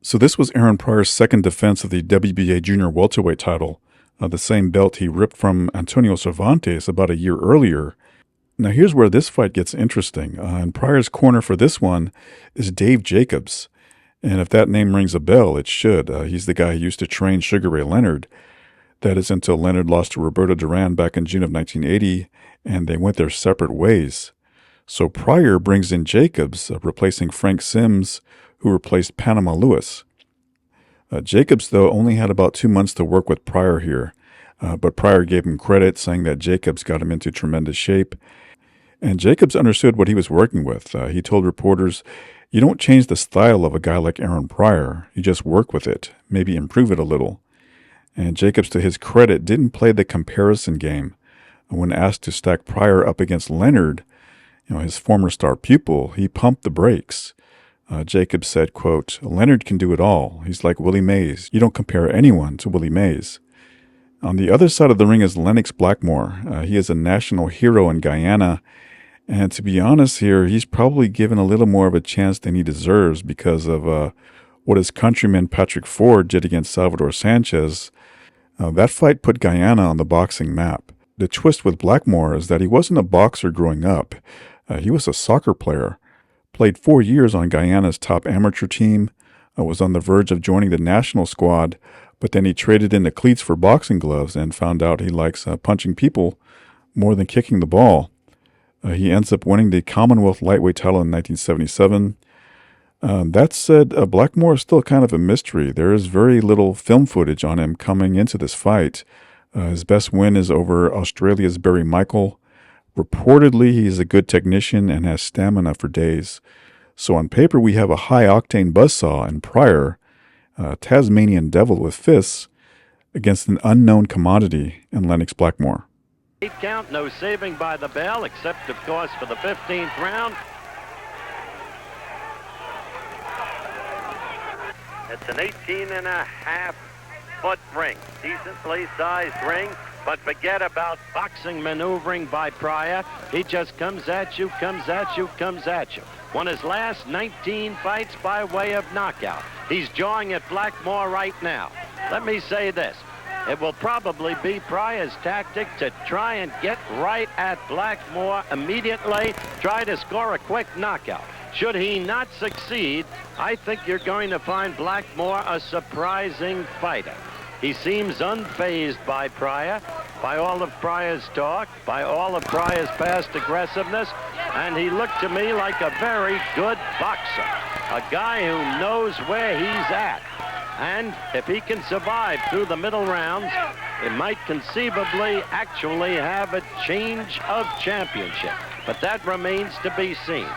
So this was Aaron Pryor's second defense of the WBA junior welterweight title, the same belt he ripped from Antonio Cervantes about a year earlier. Now here's where this fight gets interesting. In Pryor's corner for this one is Dave Jacobs. And if that name rings a bell, it should. He's the guy who used to train Sugar Ray Leonard. That is until Leonard lost to Roberto Duran back in June of 1980, and they went their separate ways. So Pryor brings in Jacobs, replacing Frank Sims, who replaced Panama Lewis. Jacobs, though, only had about 2 months to work with Pryor here, but Pryor gave him credit, saying that Jacobs got him into tremendous shape. And Jacobs understood what he was working with. He told reporters, "You don't change the style of a guy like Aaron Pryor. You just work with it, maybe improve it a little." And Jacobs, to his credit, didn't play the comparison game. When asked to stack Pryor up against Leonard, his former star pupil, he pumped the brakes. Jacobs said, quote, "Leonard can do it all. He's like Willie Mays. You don't compare anyone to Willie Mays." On the other side of the ring is Lennox Blackmoore. He is a national hero in Guyana. And to be honest here, he's probably given a little more of a chance than he deserves because of what his countryman Patrick Ford did against Salvador Sanchez. That fight put Guyana on the boxing map. The twist with Blackmore is that he wasn't a boxer growing up. He was a soccer player. Played 4 years on Guyana's top amateur team, was on the verge of joining the national squad, but then he traded in the cleats for boxing gloves and found out he likes punching people more than kicking the ball. He ends up winning the Commonwealth lightweight title in 1977. That said, Blackmore is still kind of a mystery. There is very little film footage on him coming into this fight. His best win is over Australia's Barry Michael. Reportedly, he's a good technician and has stamina for days. So on paper, we have a high-octane buzzsaw in Pryor, a Tasmanian devil with fists, against an unknown commodity in Lennox Blackmore. 8 count, no saving by the bell, except, of course, for the 15th round. It's an 18.5-foot ring, decently sized ring. But forget about boxing maneuvering by Pryor. He just comes at you, comes at you, comes at you. Won his last 19 fights by way of knockout. He's jawing at Blackmore right now. Let me say this. It will probably be Pryor's tactic to try and get right at Blackmore immediately, try to score a quick knockout. Should he not succeed, I think you're going to find Blackmore a surprising fighter. He seems unfazed by Pryor, by all of Pryor's talk, by all of Pryor's past aggressiveness, and he looked to me like a very good boxer, a guy who knows where he's at. And if he can survive through the middle rounds, it might conceivably actually have a change of championship. But that remains to be seen.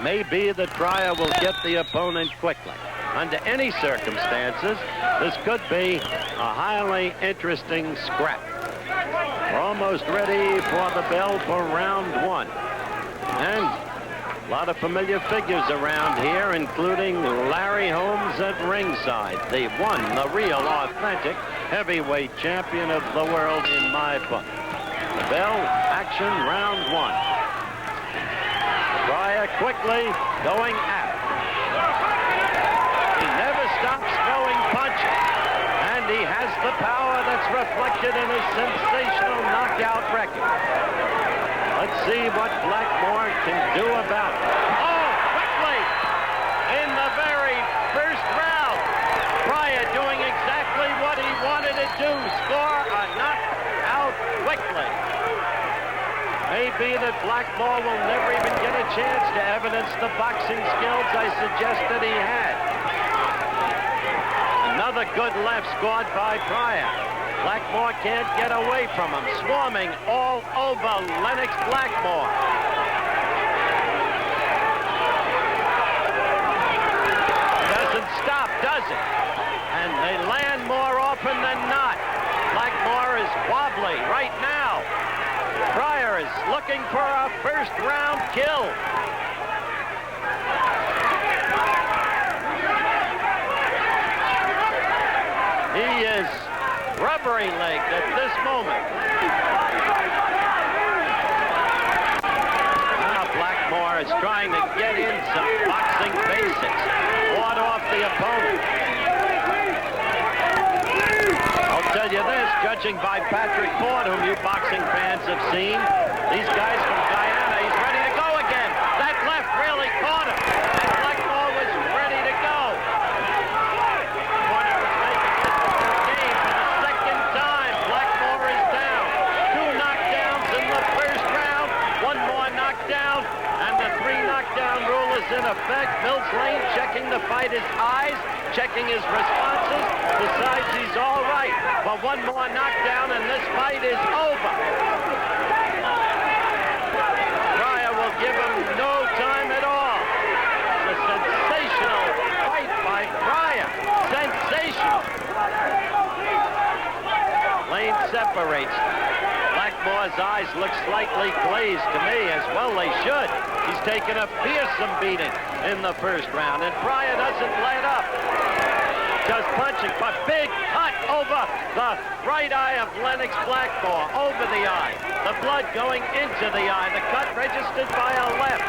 Maybe that Pryor will get the opponent quickly. Under any circumstances, this could be a highly interesting scrap. We're almost ready for the bell for round 1. And a lot of familiar figures around here, including Larry Holmes at ringside. The one, the real, authentic heavyweight champion of the world in my book. The bell, action, round 1. Pryor quickly going at it. He never stops throwing punches, and he has the power that's reflected in his sensational knockout record. Let's see what Blackmore can do about it. Oh, quickly! In the very first round, Pryor doing exactly what he wanted to do, score a knockout quickly. Maybe that Blackmore will never even get a chance to evidence the boxing skills I suggested he had. Another good left scored by Pryor. Blackmore can't get away from him, swarming all over Lennox Blackmore. Doesn't stop, does it? And they land more often than not. Blackmore is wobbly right now. Pryor is looking for a first-round kill. He is rubbery-legged at this moment. Now Blackmore is trying to get in some boxing basics. Fought off the opponent. punching by Patrick Ford, whom you boxing fans have seen. These guys from Guyana, he's ready to go again. That left really caught him. And Blackmore was ready to go. Corner was making this the game for the second time. Blackmore is down. 2 knockdowns in the first round. 1 more knockdown. And the 3 knockdown rule is in effect. Mills Lane checking the fighter's eyes, checking his responses, decides he's all right. But 1 more knockdown and this fight is over. Pryor will give him no time at all. It's a sensational fight by Pryor. Sensational. Lane separates. Blackmore's eyes look slightly glazed to me, as well they should. He's taken a fearsome beating in the first round, and Pryor doesn't let up. Just punching, but big cut over the right eye of Lennox Blackmore, over the eye. The blood going into the eye. The cut registered by a left.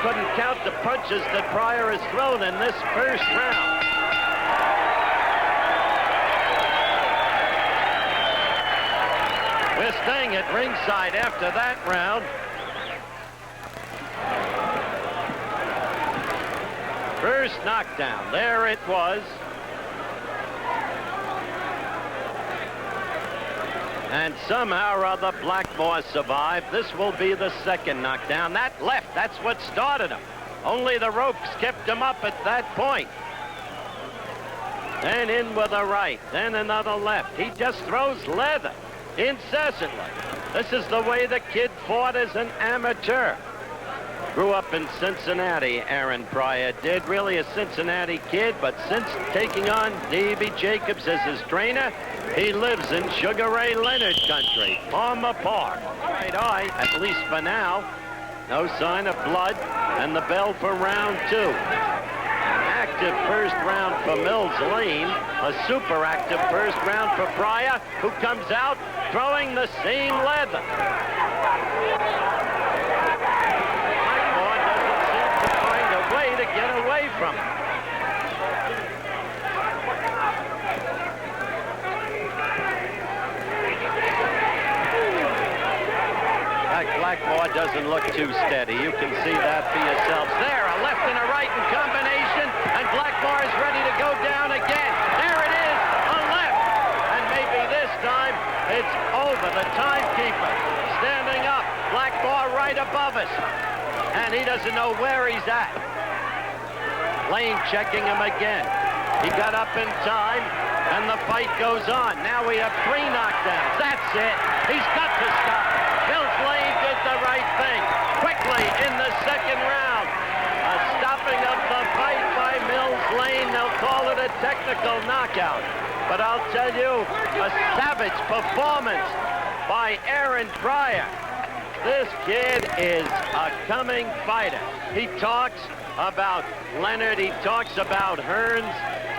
Couldn't count the punches that Pryor has thrown in this first round. We're staying at ringside after that round. First knockdown, there it was. And somehow or other, Blackmore survived. This will be the second knockdown. That left, that's what started him. Only the ropes kept him up at that point. Then in with a right, then another left. He just throws leather incessantly. This is the way the kid fought as an amateur. Grew up in Cincinnati, Aaron Pryor did. Really a Cincinnati kid, but since taking on Davy Jacobs as his trainer, he lives in Sugar Ray Leonard country, Palmer Park. Right eye, at least for now. No sign of blood, and the bell for round 2. An active first round for Mills Lane, a super active first round for Pryor, who comes out throwing the same leather. To get away from him. Blackmore doesn't look too steady. You can see that for yourselves. There, a left and a right in combination, and Blackmore is ready to go down again. There it is, a left. And maybe this time it's over. The timekeeper standing up. Blackmore right above us. And he doesn't know where he's at. Lane checking him again. He got up in time, and the fight goes on. Now we have 3 knockdowns. That's it. He's got to stop. Mills Lane did the right thing. Quickly in the second round. A stopping of the fight by Mills Lane. They'll call it a technical knockout. But I'll tell you, a savage performance by Aaron Pryor. This kid is a coming fighter. He talks about Leonard, he talks about Hearns.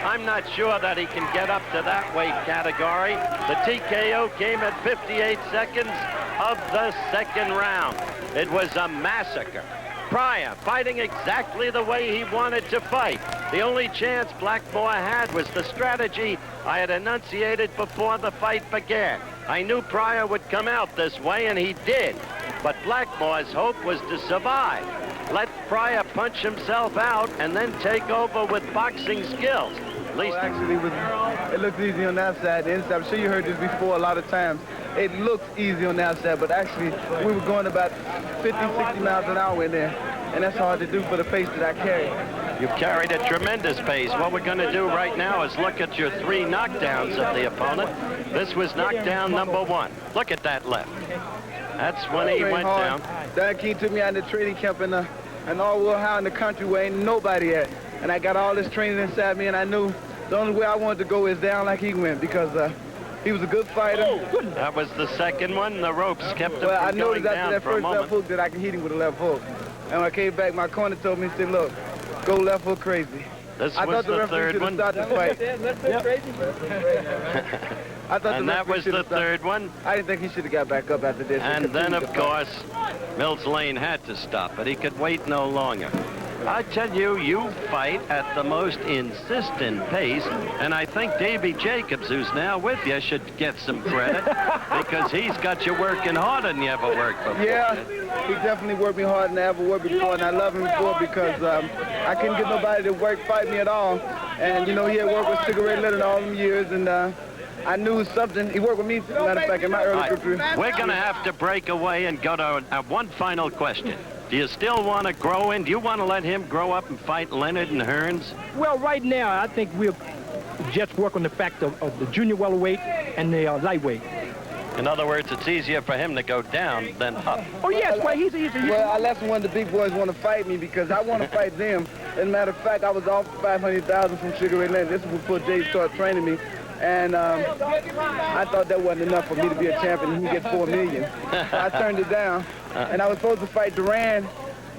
I'm not sure that he can get up to that weight category. The TKO came at 58 seconds of the second round. It was a massacre. Pryor fighting exactly the way he wanted to fight. The only chance Blackmore had was the strategy I had enunciated before the fight began. I knew Pryor would come out this way, and he did. But Blackmore's hope was to survive. Let Pryor punch himself out and then take over with boxing skills. At least actually, it looks easy on the outside. The inside, I'm sure you heard this before a lot of times. It looks easy on the outside, but actually, we were going about 50, 60 miles an hour in there, and that's hard to do for the pace that I carry. You've carried a tremendous pace. What we're going to do right now is look at your 3 knockdowns of the opponent. This was knockdown number 1. Look at that left. That's when he went down. That key took me out in the training camp in all out in the country where ain't nobody at. And I got all this training inside me, and I knew the only way I wanted to go is down like he went, because he was a good fighter. That was the second one. The ropes kept him from I going noticed after down that for a first moment. left hook that I could hit him with a left hook. And when I came back, my corner told me, he said, look, go left hook crazy. This I was thought the third one. I thought And that was the third one. I didn't think he should have got back up after this. And then, of course, Mills Lane had to stop, but he could wait no longer. I tell you, you fight at the most insistent pace, and I think Davy Jacobs, who's now with you, should get some credit because he's got you working harder than you ever worked before. Yeah, he definitely worked me harder than I ever worked before, and I love him for it because I couldn't get nobody to fight me at all. And, you know, he had worked with Cigarette Leonard all them years, and I knew something. He worked with me, matter of fact, in my early career. We're going to have to break away and go to one final question. Do you still want to grow in? Do you want to let him grow up and fight Leonard and Hearns? Well, right now, I think we'll just work on the fact of the junior welterweight and the lightweight. In other words, it's easier for him to go down than up. Oh, yes, well, he's easy. Well, I let one of the big boys want to fight me because I want to fight them. As a matter of fact, I was off $500,000 from Sugar Ray Leonard. This was before Jay started training me. And I thought that wasn't enough for me to be a champion and he get $4 million. So I turned it down. And I was supposed to fight Duran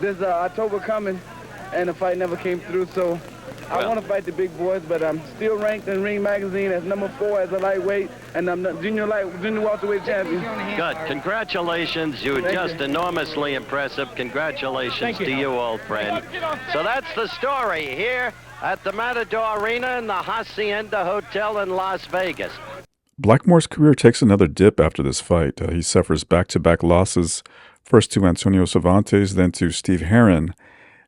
this October coming, and the fight never came through. So I want to fight the big boys, but I'm still ranked in Ring Magazine as number 4 as a lightweight, and I'm the junior welterweight champion. Good. Congratulations. You were just enormously impressive. Congratulations to you, old friend. So that's the story here at the Matador Arena in the Hacienda Hotel in Las Vegas. Blackmore's career takes another dip after this fight. He suffers back-to-back losses, first to Antonio Cervantes, then to Steve Herron,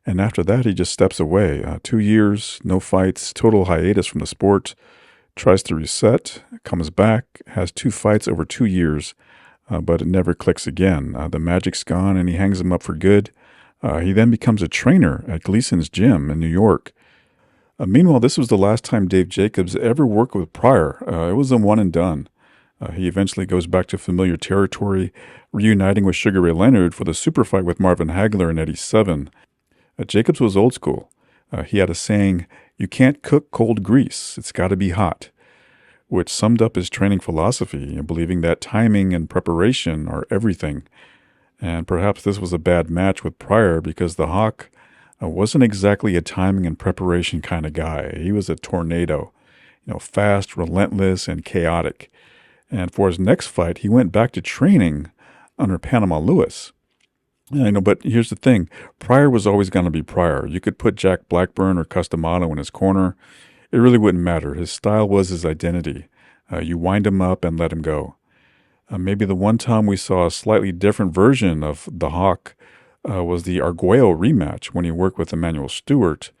and after that he just steps away. 2 years, no fights, total hiatus from the sport, tries to reset, comes back, has 2 fights over 2 years, but it never clicks again. The magic's gone and he hangs him up for good. He then becomes a trainer at Gleason's Gym in New York. Meanwhile, this was the last time Dave Jacobs ever worked with Pryor. It was a one and done. He eventually goes back to familiar territory, reuniting with Sugar Ray Leonard for the super fight with Marvin Hagler in '87. Jacobs was old school. He had a saying, "You can't cook cold grease, it's got to be hot," which summed up his training philosophy, believing that timing and preparation are everything. And perhaps this was a bad match with Pryor because the Hawk wasn't exactly a timing and preparation kind of guy. He was a tornado, fast, relentless, and chaotic. And for his next fight, he went back to training under Panama Lewis. But here's the thing. Pryor was always going to be Pryor. You could put Jack Blackburn or Customato in his corner. It really wouldn't matter. His style was his identity. You wind him up and let him go. Maybe the one time we saw a slightly different version of the Hawk was the Arguello rematch when he worked with Emmanuel Stewart.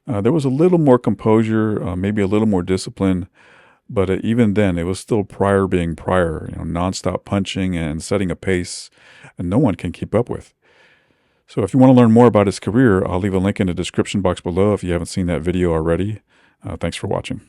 There was a little more composure, maybe a little more discipline, but even then it was still Pryor being Pryor, nonstop punching and setting a pace and no one can keep up with. So if you want to learn more about his career, I'll leave a link in the description box below if you haven't seen that video already. Thanks for watching.